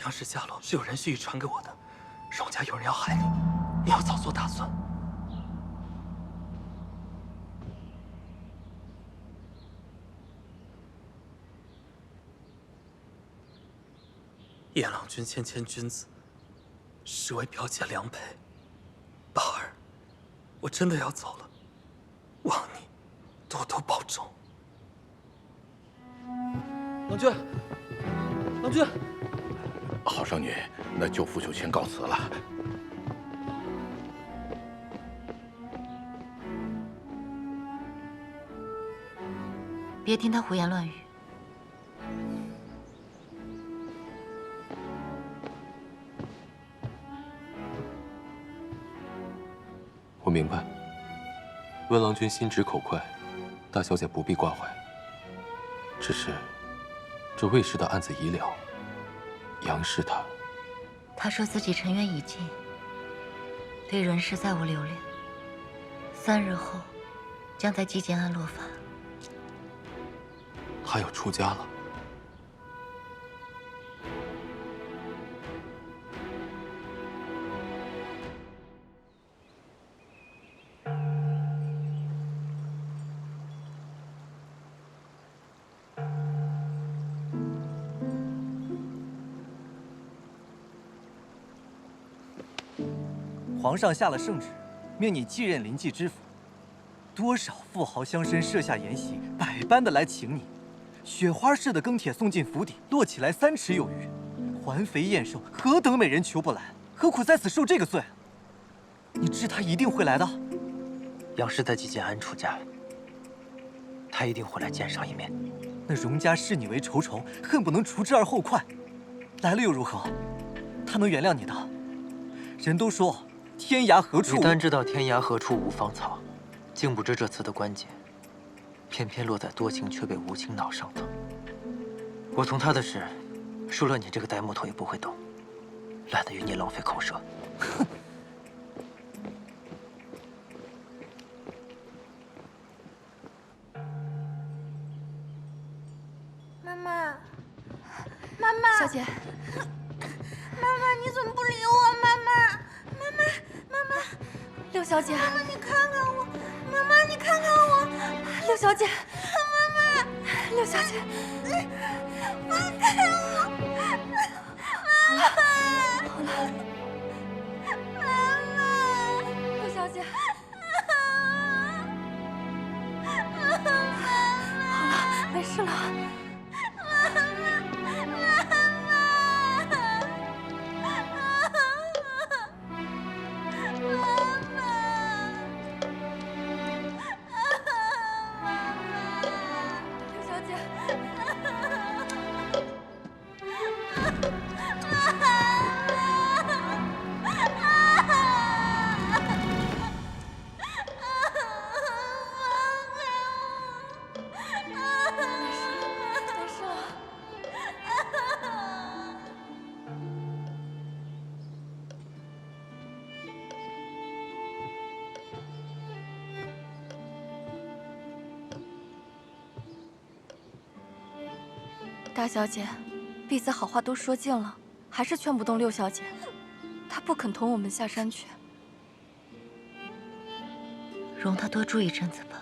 杨氏下落是有人蓄意传给我的，荣家有人要害你，你要早做打算。叶郎君谦谦君子，实为表姐良配。宝儿，我真的要走了，望你多多保重。郎君，郎君。 好少女，那舅父就先告辞了。别听他胡言乱语。我明白，温郎君心直口快，大小姐不必挂怀。只是，这魏氏的案子已了。 杨氏他说自己尘缘已尽，对人世再无留恋。3日后，将在极简庵落发。他要出家了。皇上下了圣旨，命你继任临济知府。多少富豪乡绅设下筵席，百般的来请你。雪花似的庚帖送进府邸，摞起来3尺有余，环肥燕瘦，何等美人求不来？何苦在此受这个罪？你知他一定会来的。杨氏在极简庵出家，他一定会来见上一面。那荣家视你为仇仇，恨不能除之而后快。来了又如何？他能原谅你的？人都说。 天涯何处？你单知道天涯何处无芳草，竟不知这次的关节，偏偏落在多情却被无情恼上头。我从他的事，输了你这个呆木头也不会懂，懒得与你浪费口舌。哼！妈妈，妈妈，小姐，妈妈，你怎么不理我？妈妈。 六小姐，妈妈，你看看我，妈妈，你看看我，六小姐，妈妈，六小姐，放开我，妈妈，好了，妈妈，六小姐，好了，没事了。 大小姐，婢子好话都说尽了，还是劝不动六小姐，她不肯同我们下山去。容她多住一阵子吧。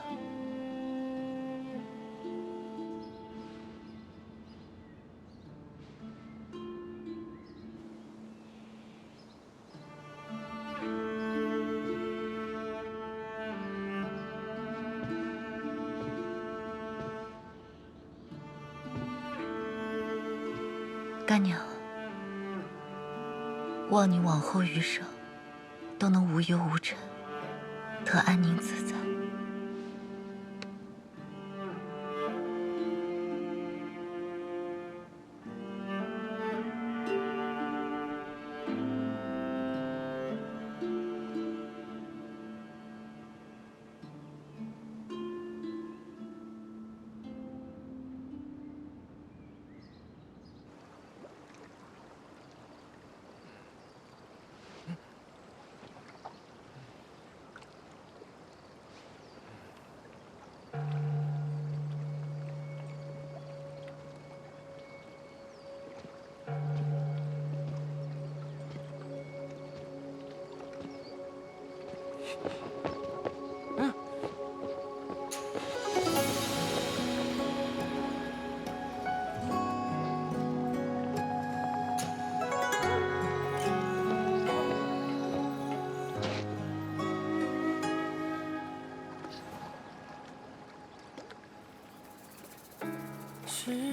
干娘，望你往后余生都能无忧无尘，得安宁自在。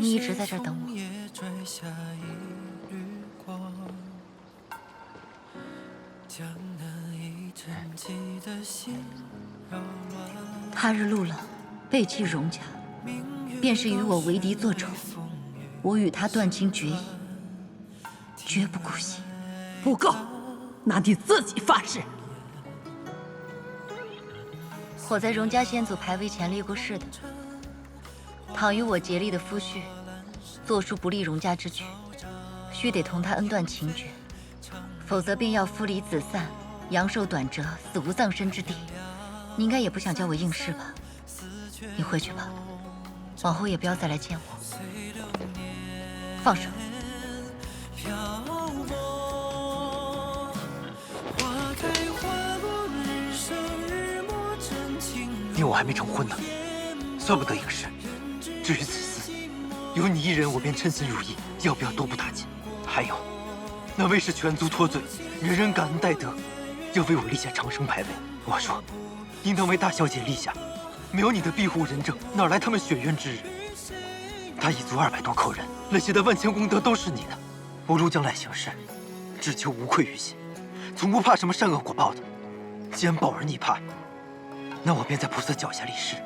你一直在这儿等我。他日陆冷背弃荣家，便是与我为敌作仇。我与他断情决意，绝不姑息。不够，那你自己发誓。我在荣家先祖牌位前立过誓的。倘与我竭力的夫婿做出不利荣家之举，须得同他恩断情绝，否则便要夫离子散，阳寿短折，死无葬身之地。你应该也不想叫我应试吧？你回去吧，往后也不要再来见我。放手。因为我还没成婚呢，算不得应试。至于此事，有你一人，我便称心如意，要不要都不打紧。还有，那魏氏全族脱罪，人人感恩戴德，要为我立下长生牌位。我说，应当为大小姐立下，没有你的庇护仁政，哪来他们雪冤之日？他一族200多口人，累下的万千功德都是你的。我如将来行事，只求无愧于心，从不怕什么善恶果报的。既然宝儿你怕，那我便在菩萨脚下立誓。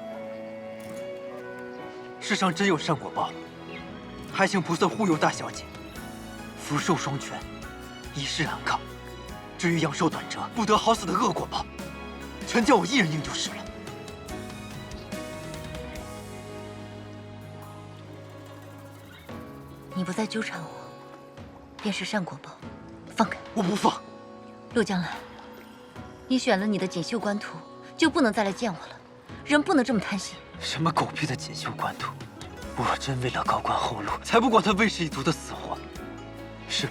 世上真有善果报，还请菩萨护佑大小姐，福寿双全，一世安康。至于阳寿短折、不得好死的恶果报，全叫我一人应就是了。你不再纠缠我，便是善果报。放开！我不放。陆将来，你选了你的锦绣官途，就不能再来见我了。人不能这么贪心。什么狗屁的锦绣官途！我真为了高官厚禄，才不管他魏氏一族的死活。是，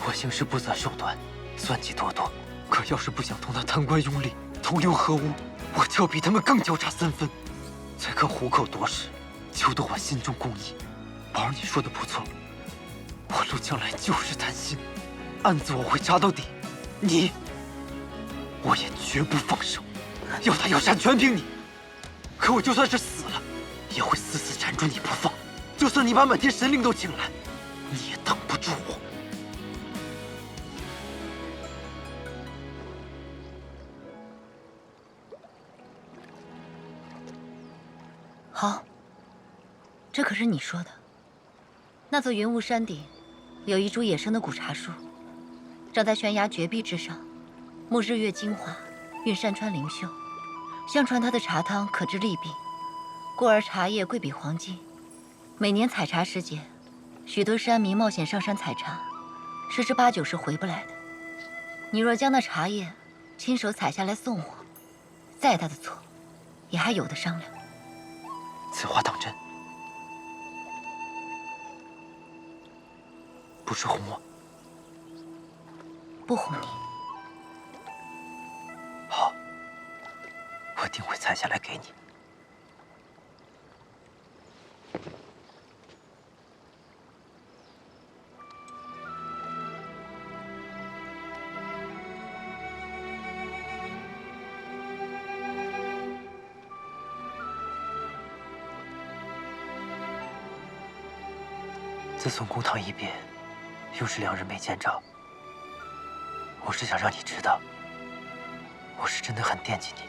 我行事不择手段，算计多多。可要是不想同他贪官拥立，同流合污，我就要比他们更狡诈3分，才可虎口夺食，求得我心中公义。宝儿，你说的不错，我陆将来就是贪心，案子我会查到底。你，我也绝不放手，要打要杀全凭你。可我就算是死了，也会死死缠住你不放。就算你把满天神灵都请来，你也挡不住我。好，这可是你说的。那座云雾山顶，有一株野生的古茶树，长在悬崖绝壁之上，沐日月精华，蕴山川灵秀。相传它的茶汤可治利病，故而茶叶贵比黄金。每年采茶时节，许多山民冒险上山采茶，十之八九是回不来的。你若将那茶叶亲手采下来送我，再大的错，也还有的商量。此话当真？不是哄我？不哄你。好，我定会采下来给你。自从公堂一别，又是2日没见着，我是想让你知道，我是真的很惦记你。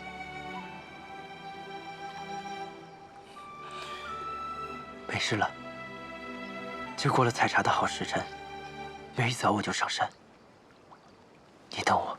没事了，就过了采茶的好时辰，明儿一早我就上山，你等我。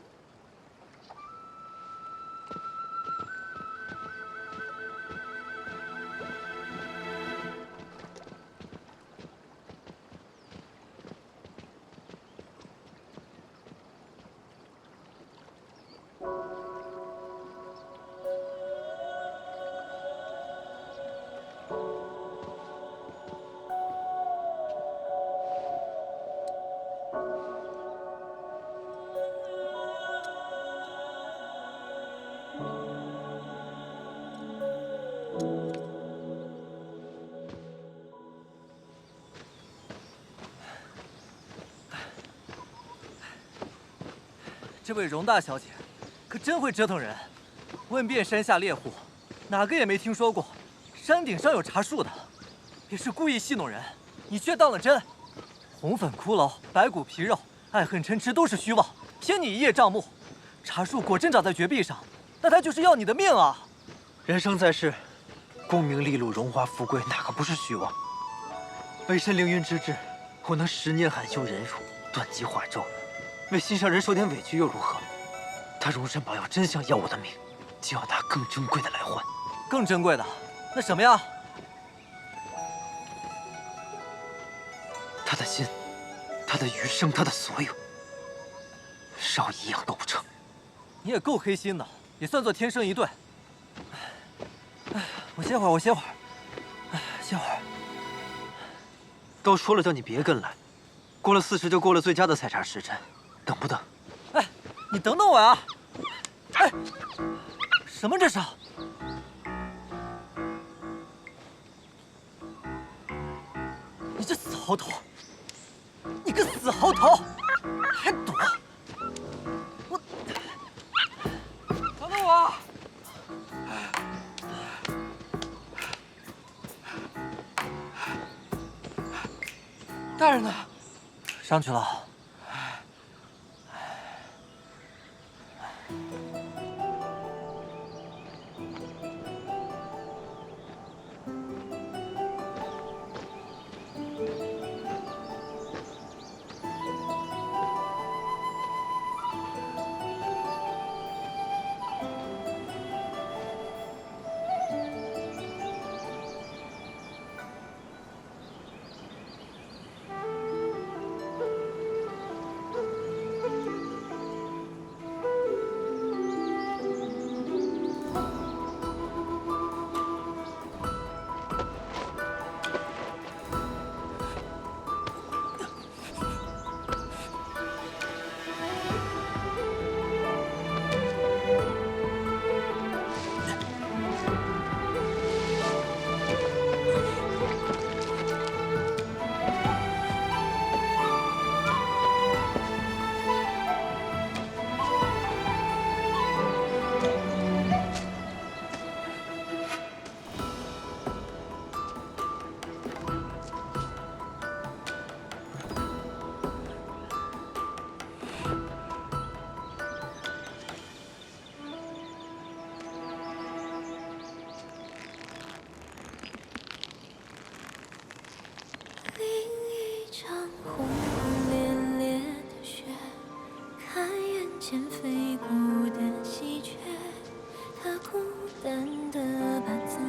这位荣大小姐，可真会折腾人。问遍山下猎户，哪个也没听说过山顶上有茶树的，也是故意戏弄人。你却当了真。红粉骷髅，白骨皮肉，爱恨嗔痴都是虚妄，骗你一叶障目。茶树果真长在绝壁上，那他就是要你的命啊！人生在世，功名利禄、荣华富贵，哪个不是虚妄？为身凌云之志，我能10年含羞忍辱，断机化咒。为心上人受点委屈又如何？他容身宝要真想要我的命，就要拿更珍贵的来换。更珍贵的，那什么呀？他的心，他的余生，他的所有，少一样都不成。你也够黑心的，也算作天生一对。哎，我歇会儿，我歇会儿。哎，歇会儿。都说了叫你别跟来，过了4时就过了最佳的采茶时辰。等不等？哎，你等等我呀！哎，什么这是？你这死猴头！你个死猴头！还躲！我，等等我！大人呢？上去了。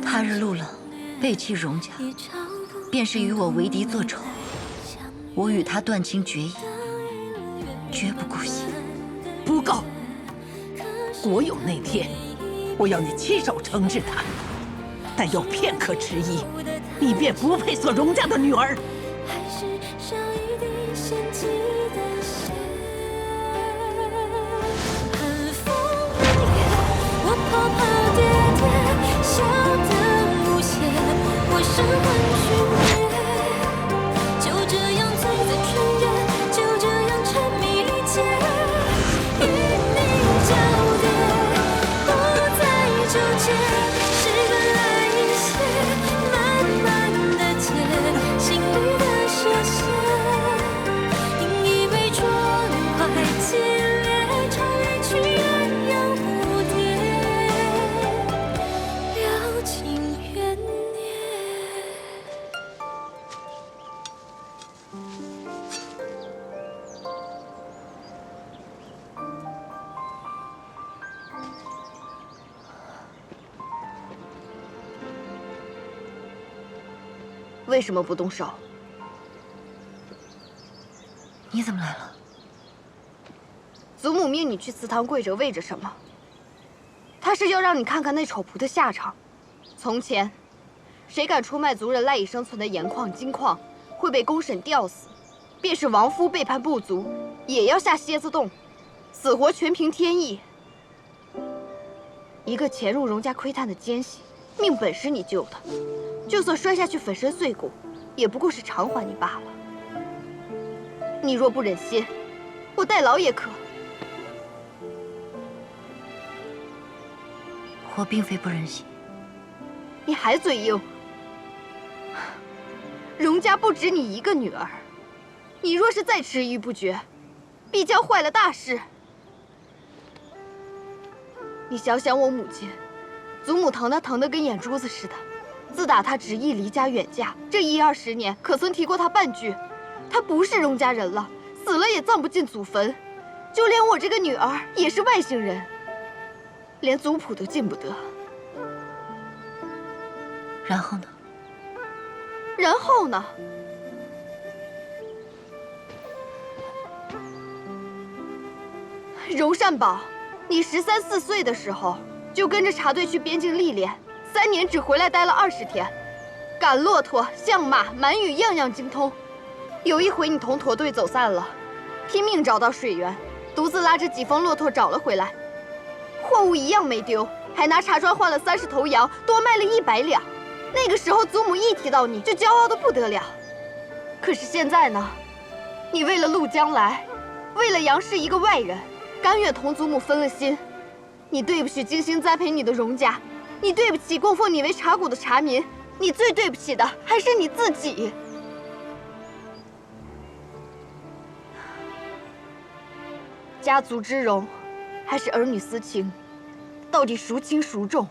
他日陆冷背弃荣家，便是与我为敌作仇。我与他断情绝义，绝不姑息。不够！国有那天，我要你亲手惩治他。但有片刻迟疑，你便不配做荣家的女儿。心里的设想。为什么不动手？你怎么来了？祖母命你去祠堂跪着，为着什么？他是要让你看看那丑仆的下场。从前，谁敢出卖族人赖以生存的盐矿、金矿，会被公审吊死；便是亡夫背叛部族，也要下蝎子洞，死活全凭天意。一个潜入荣家窥探的奸细，命本是你救的，就算摔下去粉身碎骨，也不过是偿还你罢了。你若不忍心，我代劳也可。我并非不忍心。你还嘴硬。荣家不止你一个女儿，你若是再迟疑不决，必将坏了大事。你想想我母亲，祖母疼她疼得跟眼珠子似的。自打她执意离家远嫁，这10-20年可曾提过她半句？她不是荣家人了，死了也葬不进祖坟。就连我这个女儿也是外姓人，连族谱都进不得。然后呢？然后呢？荣善宝，你13、14岁的时候就跟着茶队去边境历练，3年只回来待了20天，赶骆驼、相马、满语样样精通。有一回你同驼队走散了，拼命找到水源，独自拉着几峰骆驼找了回来，货物一样没丢，还拿茶砖换了30头羊，多卖了100两。那个时候祖母一提到你就骄傲得不得了。可是现在呢，你为了陆将来，为了杨氏一个外人，甘愿同祖母分了心。你对不起精心栽培你的荣家，你对不起供奉你为茶谷的茶民，你最对不起的还是你自己。家族之荣，还是儿女私情，到底孰轻孰重？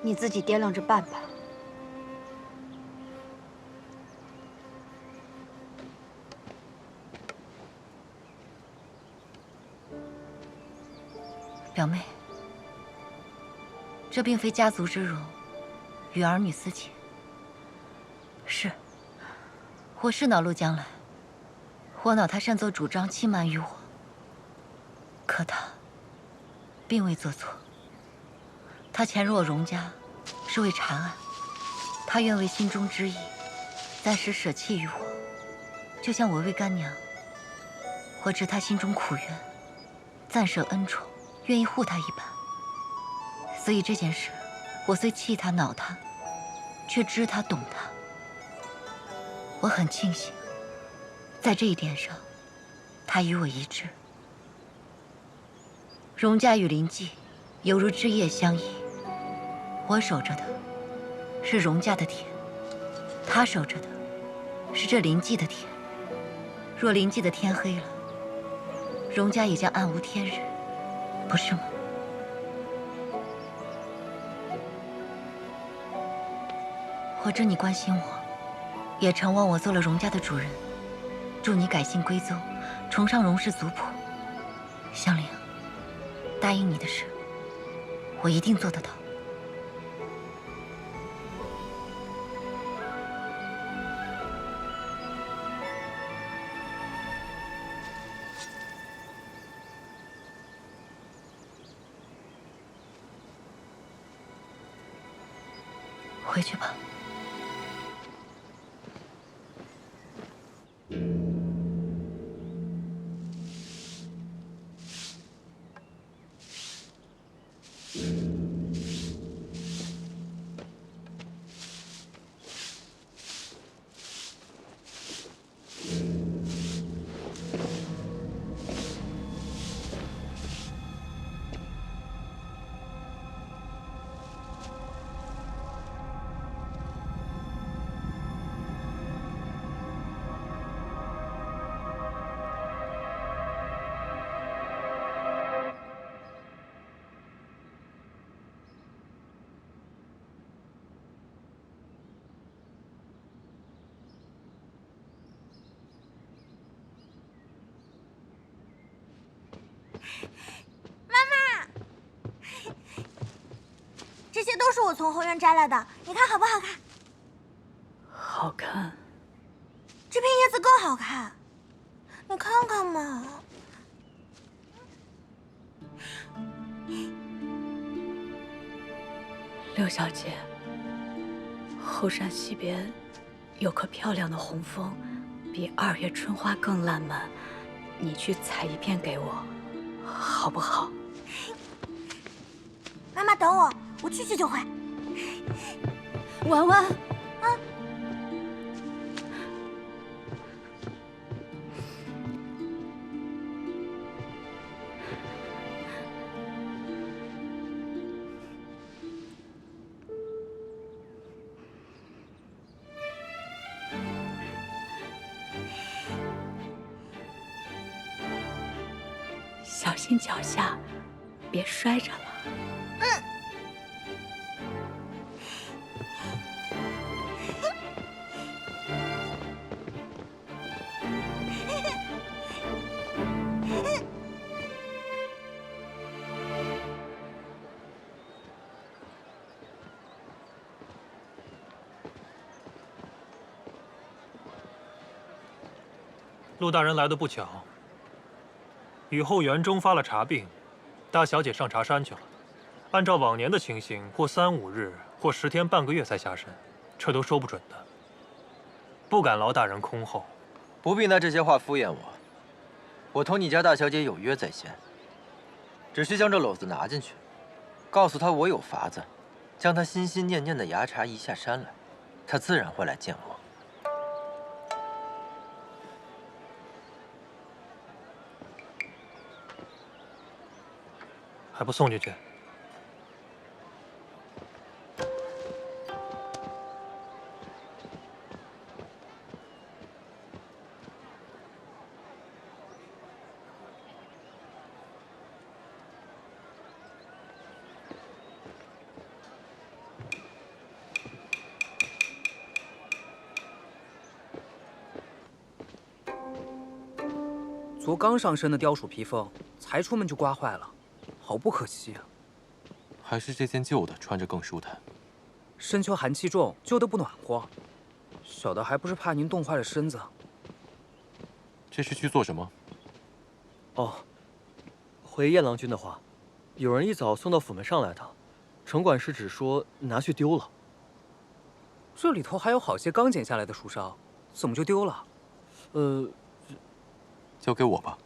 你自己掂量着办吧。表妹，这并非家族之荣，与儿女私情。是，我是恼陆将来，我恼他擅作主张，欺瞒于我。可他并未做错。他潜入我荣家，是为查案。他愿为心中之意，暂时舍弃于我，就像我为干娘。我知他心中苦怨，暂舍恩宠，愿意护他一般。所以这件事，我虽气他、恼他，却知他、懂他。我很庆幸，在这一点上，他与我一致。荣家与临济，犹如枝叶相依。我守着的是荣家的田，他守着的是这临济的田。若临济的天黑了，荣家也将暗无天日，不是吗？我知你关心我，也承望我做了荣家的主人，助你改姓归宗，崇尚荣氏族谱。香菱，答应你的事，我一定做得到。回去吧。这些都是我从后院摘来的，你看好不好看？好看。这片叶子更好看，你看看嘛。六小姐，后山西边有棵漂亮的红枫，比2月春花更烂漫，你去采一片给我，好不好？妈妈等我，我去就会。婉婉，小心脚下，别摔着了。陆大人来的不巧，雨后园中发了茶病，大小姐上茶山去了。按照往年的情形，或3、5日，或10天半个月才下山，这都说不准的。不敢劳大人空候。不必拿这些话敷衍我。我同你家大小姐有约在先，只需将这篓子拿进去，告诉她我有法子，将她心心念念的芽茶移下山来，她自然会来见我。 还不送进去？昨刚上身的貂鼠披风，才出门就刮坏了。 好不可惜啊！还是这件旧的穿着更舒坦。深秋寒气重，旧的不暖和。小的还不是怕您冻坏了身子。这是去做什么？哦，回燕郎君的话，有人一早送到府门上来的，城管事只说拿去丢了。这里头还有好些刚剪下来的树梢，怎么就丢了？交给我吧。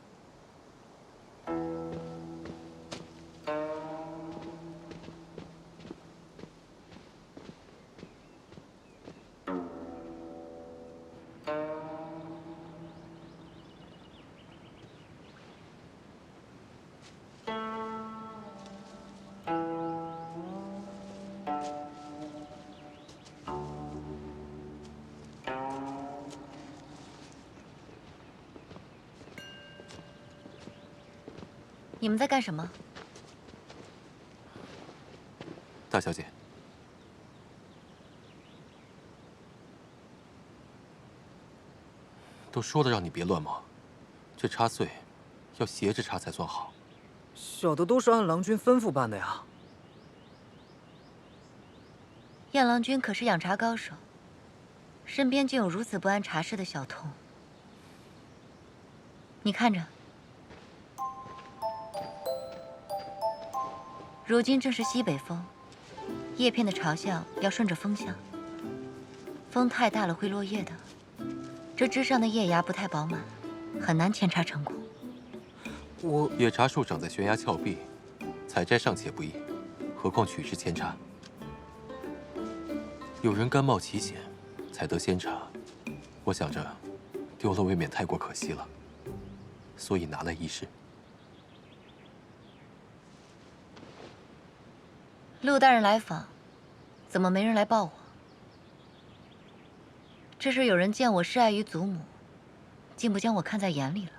你们在干什么？大小姐，都说了让你别乱摸，这插穗要斜着插才算好。小的都是按郎君吩咐办的呀。燕郎君可是养茶高手，身边竟有如此不谙茶事的小童。你看着。 如今正是西北风，叶片的朝向要顺着风向。风太大了会落叶的，这枝上的叶芽不太饱满，很难扦插成功。野茶树长在悬崖峭壁，采摘尚且不易，何况取之扦插？有人甘冒其险，采得仙茶，我想着丢了未免太过可惜了，所以拿来一试。 陆大人来访，怎么没人来报我？这是有人见我示爱于祖母，竟不将我看在眼里了。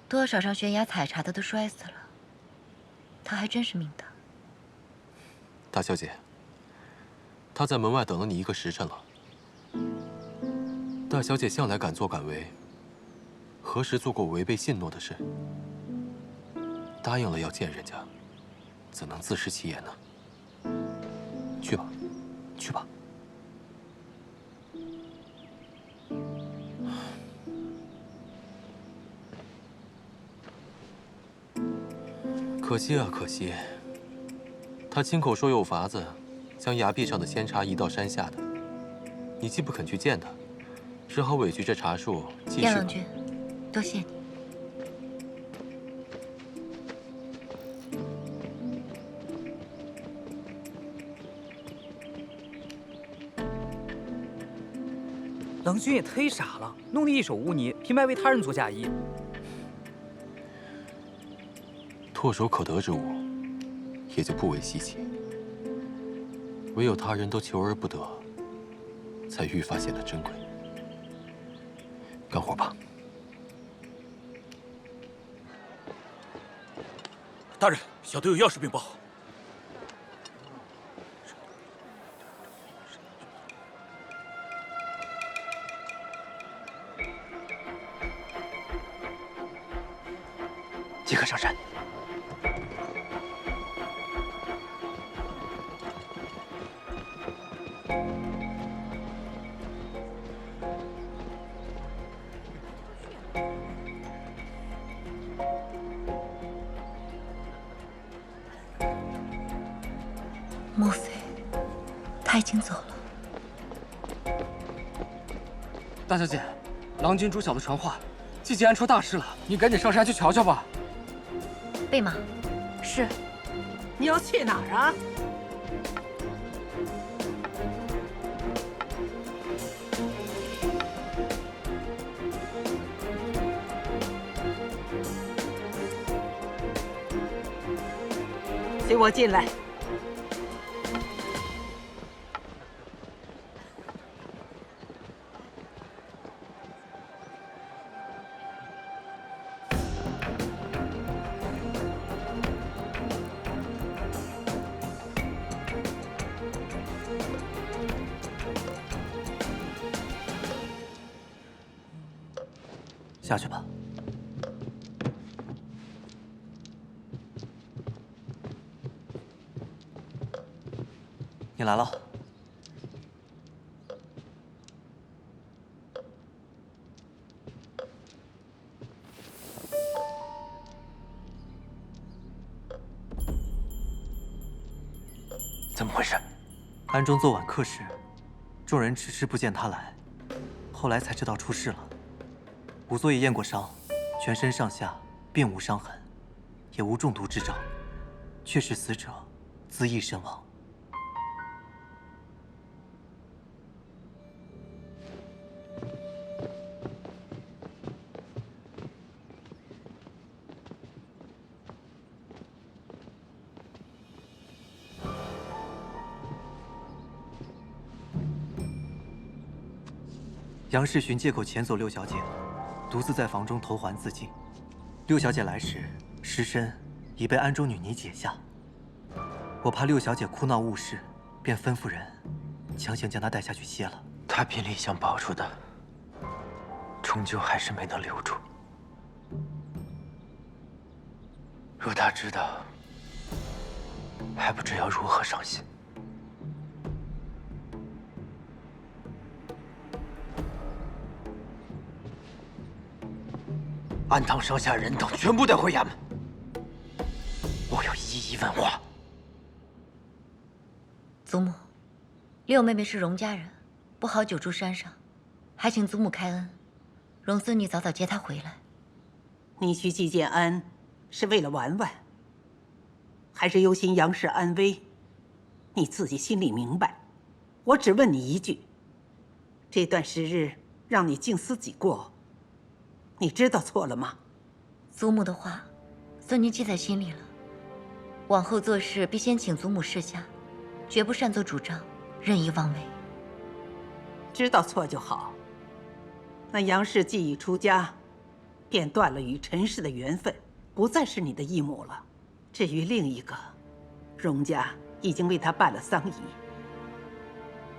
多少上悬崖采茶的都摔死了，他还真是命大。大小姐，他在门外等了你1个时辰了。大小姐向来敢作敢为，何时做过违背信诺的事？答应了要见人家。 怎能自食其言呢？去吧，去吧。可惜啊，可惜。他亲口说有法子将崖壁上的仙茶移到山下的，你既不肯去见他，只好委屈这茶树继续。燕郎君，多谢你。郎君也忒傻了，弄得一手污泥，平白为他人做嫁衣。唾手可得之物，也就不为稀奇。唯有他人都求而不得，才愈发显得珍贵。干活吧。大人，小弟有要事禀报。即刻上山。莫非他已经走了？大小姐，郎君主小的传话，季节安出大事了，你赶紧上山去瞧瞧吧。备马。是。你要去哪儿啊？随我进来。下去吧。你来了。怎么回事？安中昨晚客时，众人迟迟不见他来，后来才知道出事了。吾昨夜验过伤，全身上下并无伤痕，也无中毒之兆，确是死者自缢身亡。杨世寻借口遣走六小姐，独自在房中投环自尽。六小姐来时，尸身已被安中女尼解下。我怕六小姐哭闹误事，便吩咐人强行将她带下去歇了。她拼力想保住的，终究还是没能留住。若她知道，还不知要如何伤心。安堂上下人等全部带回衙门，我要一一问话。祖母，六妹妹是荣家人，不好久住山上，还请祖母开恩，容孙女早早接她回来。你去季建安，是为了婉婉，还是忧心杨氏安危？你自己心里明白。我只问你一句：这段时日让你静思己过，你知道错了吗？祖母的话，孙女记在心里了。往后做事必先请祖母示下，绝不擅作主张，任意妄为。知道错就好。那杨氏既已出家，便断了与陈氏的缘分，不再是你的义母了。至于另一个，荣家已经为他办了丧仪。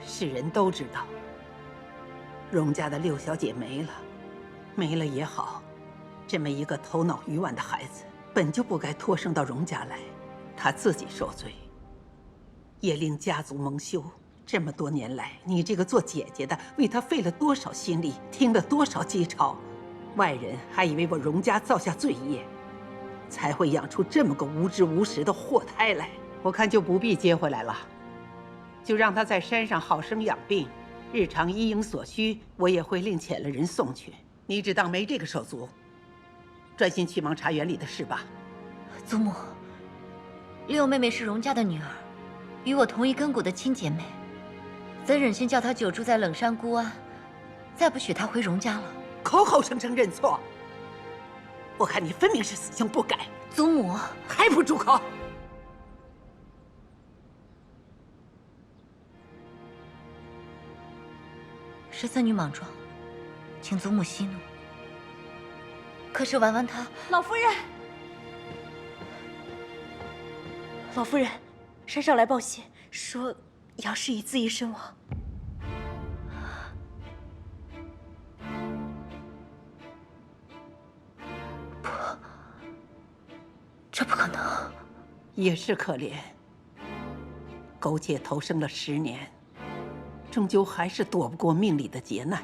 世人都知道，荣家的六小姐没了，没了也好。这么一个头脑愚顽的孩子，本就不该托生到荣家来，他自己受罪，也令家族蒙羞。这么多年来，你这个做姐姐的为他费了多少心力，听了多少讥嘲，外人还以为我荣家造下罪业。才会养出这么个无知无识的祸胎来。我看就不必接回来了，就让他在山上好生养病，日常依应所需，我也会另遣了人送去。你只当没这个手足，专心去忙茶园里的事吧。祖母，六妹妹是荣家的女儿，与我同一根骨的亲姐妹，怎忍心叫她久住在冷山孤庵，再不许她回荣家了？口口声声认错，我看你分明是死性不改。祖母，还不住口！十四女莽撞，请祖母息怒。可是婉婉她……老夫人，老夫人，山上来报喜，说杨氏已自缢身亡。不，这不可能。也是可怜，苟且投生了10年。终究还是躲不过命里的劫难，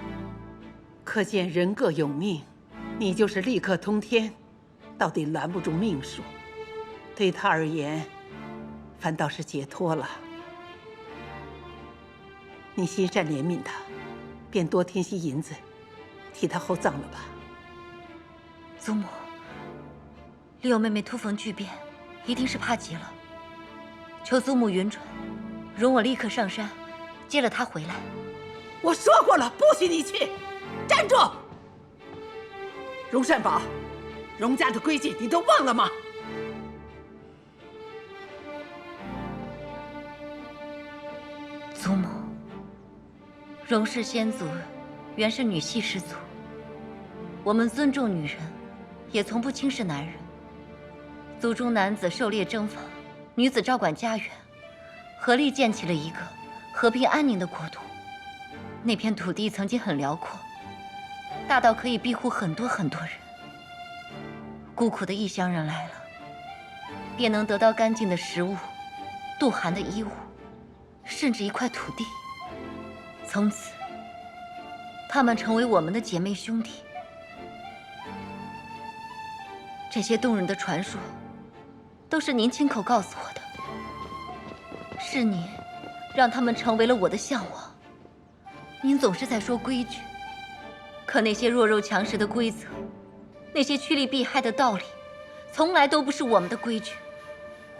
可见人各有命，你就是立刻通天，到底拦不住命数。对他而言，反倒是解脱了。你心善怜悯他，便多添些银子，替他厚葬了吧。祖母，六妹妹突逢巨变，一定是怕极了，求祖母允准，容我立刻上山。接了他回来。我说过了，不许你去！站住！荣善宝，荣家的规矩你都忘了吗？祖母，荣氏先祖原是女系氏族，我们尊重女人，也从不轻视男人。族中男子狩猎征伐，女子照管家园，合力建起了一个和平安宁的国土。那片土地曾经很辽阔，大到可以庇护很多很多人。孤苦的异乡人来了，便能得到干净的食物、度寒的衣物，甚至一块土地。从此，他们成为我们的姐妹兄弟。这些动人的传说，都是您亲口告诉我的。是您让他们成为了我的向往。您总是在说规矩，可那些弱肉强食的规则，那些趋利避害的道理，从来都不是我们的规矩。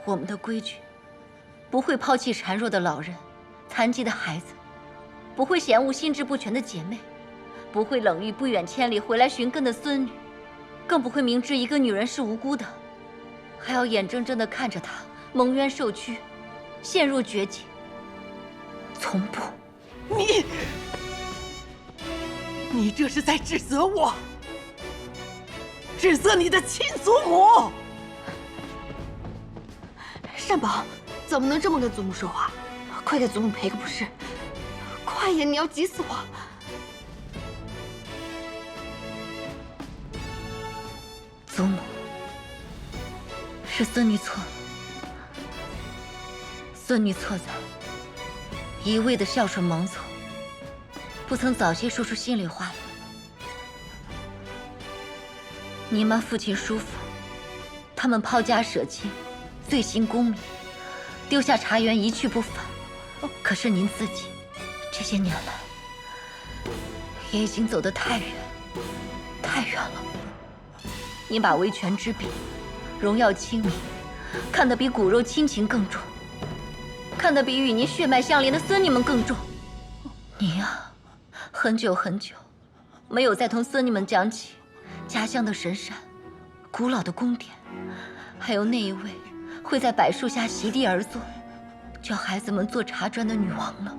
我们的规矩，不会抛弃孱弱的老人、残疾的孩子，不会嫌恶心智不全的姐妹，不会冷遇不远千里回来寻根的孙女，更不会明知一个女人是无辜的，还要眼睁睁地看着她蒙冤受屈，陷入绝境。从不。你这是在指责我，指责你的亲祖母。善宝，怎么能这么跟祖母说话？快给祖母赔个不是！快呀，你要急死我！祖母，是孙女错了，孙女错在一味的孝顺盲从，不曾早些说出心里话来。你妈父亲叔父，他们抛家舍亲，醉心功名，丢下茶园一去不返。可是您自己，这些年来也已经走得太远，太远了。您把威权之柄、荣耀亲民看得比骨肉亲情更重，看得比与您血脉相连的孙女们更重。您啊，很久很久没有再同孙女们讲起家乡的神山、古老的宫殿，还有那一位会在柏树下席地而坐，教孩子们做茶砖的女王了。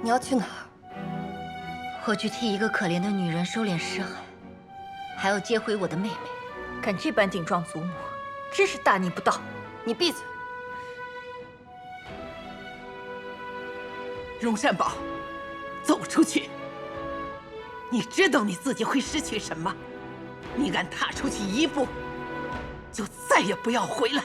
你要去哪儿？我去替一个可怜的女人收敛尸骸，还要接回我的妹妹。敢这般顶撞祖母，真是大逆不道！你闭嘴！荣善宝，走出去！你知道你自己会失去什么？你敢踏出去一步，就再也不要回来！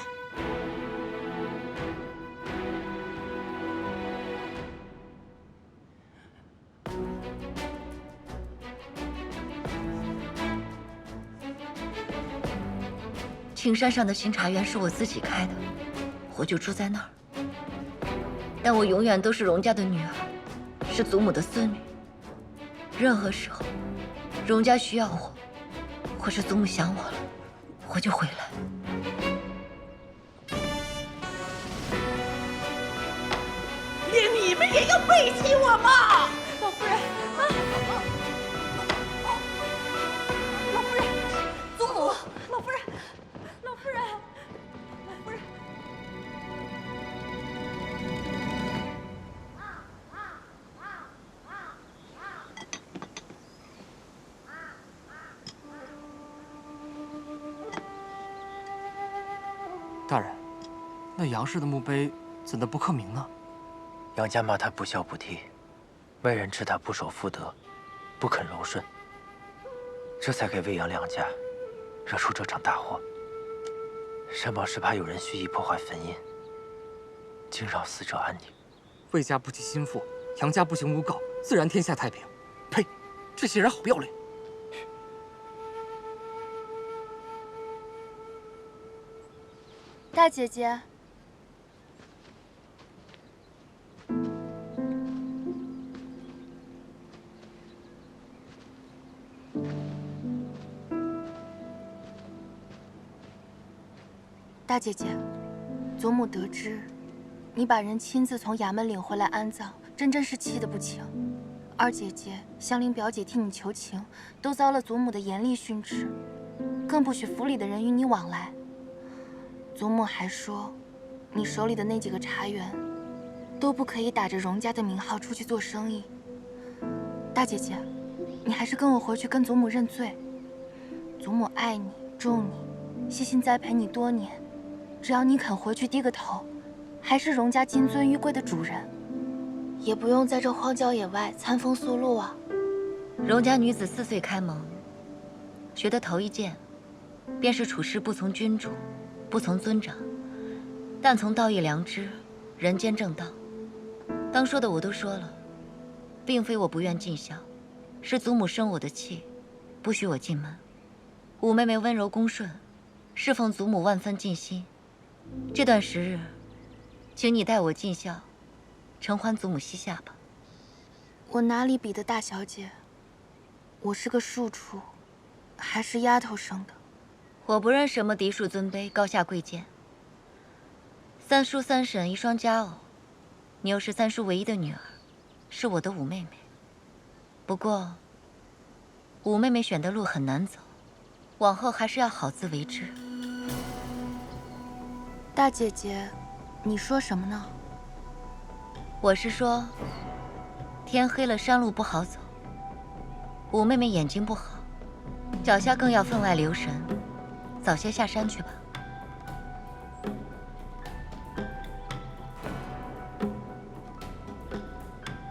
青山上的新茶园是我自己开的，我就住在那儿。但我永远都是荣家的女儿，是祖母的孙女。任何时候，荣家需要我，或是祖母想我了，我就回来。连你们也要背弃我吗？老夫人，老夫人，祖母，老夫人，老夫人，老夫人。大人，那杨氏的墓碑怎的不刻名呢？杨家骂他不孝不悌，外人斥他不守妇德，不肯柔顺，这才给魏杨两家惹出这场大祸。山宝是怕有人蓄意破坏坟茔，惊扰死者安宁。魏家不弃心腹，杨家不行诬告，自然天下太平。呸！这些人好不要脸！大姐姐，大姐姐，祖母得知你把人亲自从衙门领回来安葬，真是气得不轻。二姐姐、香菱表姐替你求情，都遭了祖母的严厉训斥，更不许府里的人与你往来。祖母还说，你手里的那几个茶园，都不可以打着荣家的名号出去做生意。大姐姐，你还是跟我回去跟祖母认罪。祖母爱你、重你，悉心栽培你多年，只要你肯回去低个头，还是荣家金尊玉贵的主人，也不用在这荒郊野外餐风宿露啊。荣家女子4岁开蒙，学的头一件，便是处事不从君主，不从尊长，但从道义良知、人间正道。当说的我都说了，并非我不愿尽孝，是祖母生我的气，不许我进门。五妹妹温柔恭顺，侍奉祖母万分尽心。这段时日，请你代我尽孝，承欢祖母膝下吧。我哪里比得大小姐？我是个庶出，还是丫头生的。我不认什么嫡庶尊卑、高下贵贱。三叔三婶一双佳偶，你又是三叔唯一的女儿，是我的五妹妹。不过，五妹妹选的路很难走，往后还是要好自为之。大姐姐，你说什么呢？我是说，天黑了山路不好走，五妹妹眼睛不好，脚下更要分外留神，早些下山去吧。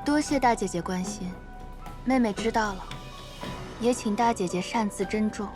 多谢大姐姐关心，妹妹知道了，也请大姐姐擅自珍重。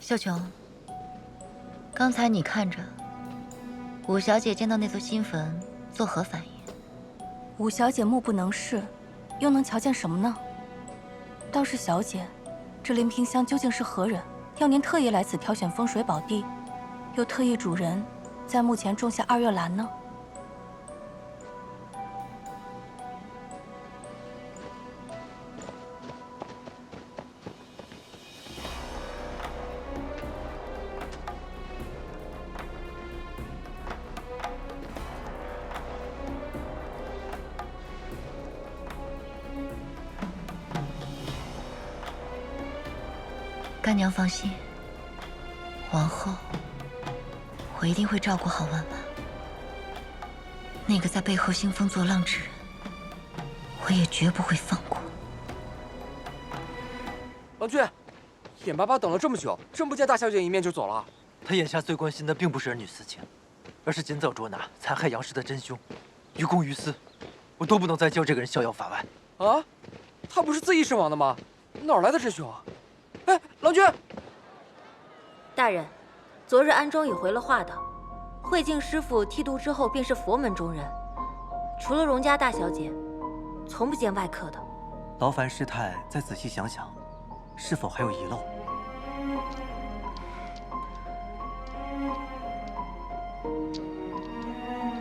秀琼，刚才你看着五小姐见到那座新坟，作何反应？五小姐目不能视，又能瞧见什么呢？倒是小姐，这临平乡究竟是何人？要您特意来此挑选风水宝地，又特意主人在墓前种下2月兰呢？干娘放心，往后，我一定会照顾好婉婉。那个在背后兴风作浪之人，我也绝不会放过。郎君，眼巴巴等了这么久，真不见大小姐一面就走了。他眼下最关心的并不是儿女私情，而是尽早捉拿残害杨氏的真凶，于公于私，我都不能再叫这个人逍遥法外。啊，他不是自缢身亡的吗？哪来的真凶啊？哎，郎君！大人，昨日安庄已回了话道，慧净师傅剃度之后便是佛门中人，除了荣家大小姐，从不见外客的。劳烦师太再仔细想想，是否还有遗漏？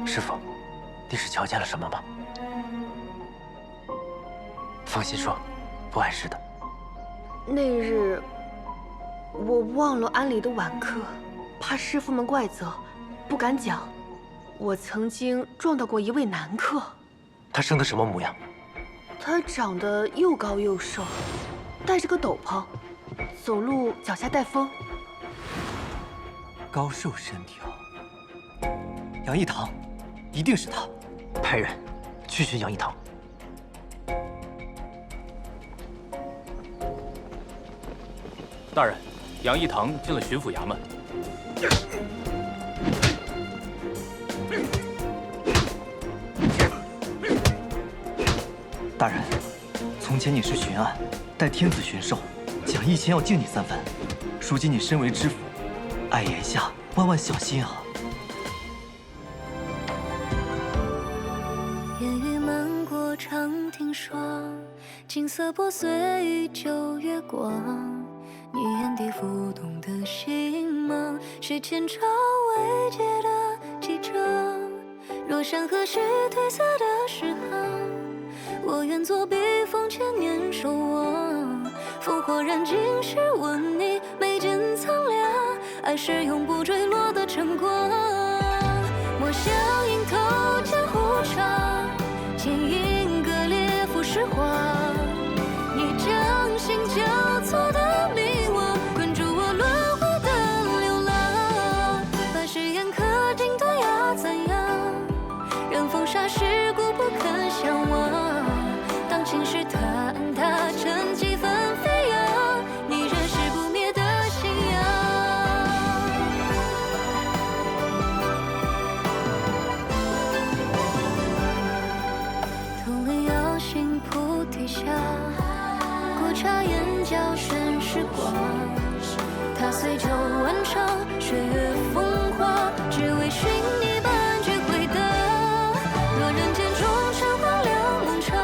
师傅，你是瞧见了什么吗？放心说，不碍事的。那日我忘了庵里的晚课，怕师傅们怪责，不敢讲。我曾经撞到过一位男客，他生的什么模样？他长得又高又瘦，戴着个斗篷，走路脚下带风。高瘦身条，杨一堂，一定是他。派人去寻杨一堂。大人，杨一堂进了巡抚衙门。大人，从前你是巡案，代天子巡狩，讲义前要敬你3番。如今你身为知府，碍眼下，万万小心啊！烟雨漫过长亭霜，景色破碎于旧月光。你眼底浮动的星芒，是前朝未解的记账。若山河是褪色的诗行，我愿作笔锋千年守望。烽火燃尽时问你眉间苍凉，爱是永不坠落的晨光。莫向迎头江湖长，剑影割裂浮世画。你掌心交错的迷惘，困住我轮回的流浪。把誓言刻进断崖怎样？任风沙世故不肯相忘。当情绪坍塌成几分飞扬，你仍是不灭的信仰。统领瑶心菩提下，古刹眼角深时光。踏碎旧万场，岁月风华，只为寻你半句回答。若人间中尘荒凉梦长，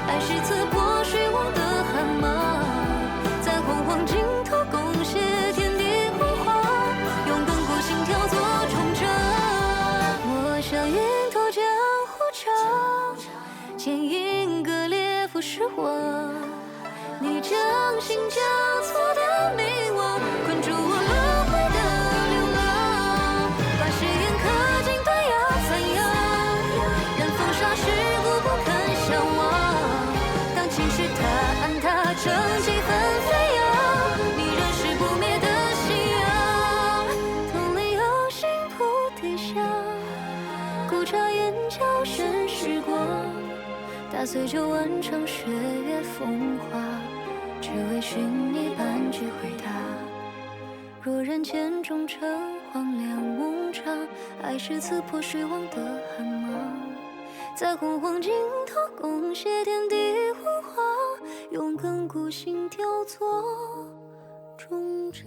爱是刺破虚妄的寒芒，在洪荒尽头贡献天地辉煌，用亘古心跳做重掌。我向迎头江湖长，剑影割裂浮世画。你掌心交错的迷惘，困住我轮回的流浪。把誓言刻进断崖残阳，任风沙世故不肯相忘。当情绪坍塌成几分飞扬，你仍是不灭的信仰。统领瑶心菩提下，古刹眼角深时光。打碎旧万场血月风华，只为寻你半句回答。若人间中尘荒凉梦长，爱是刺破虚妄的寒芒，在洪荒尽头贡献天地辉煌，用亘古心跳做终章。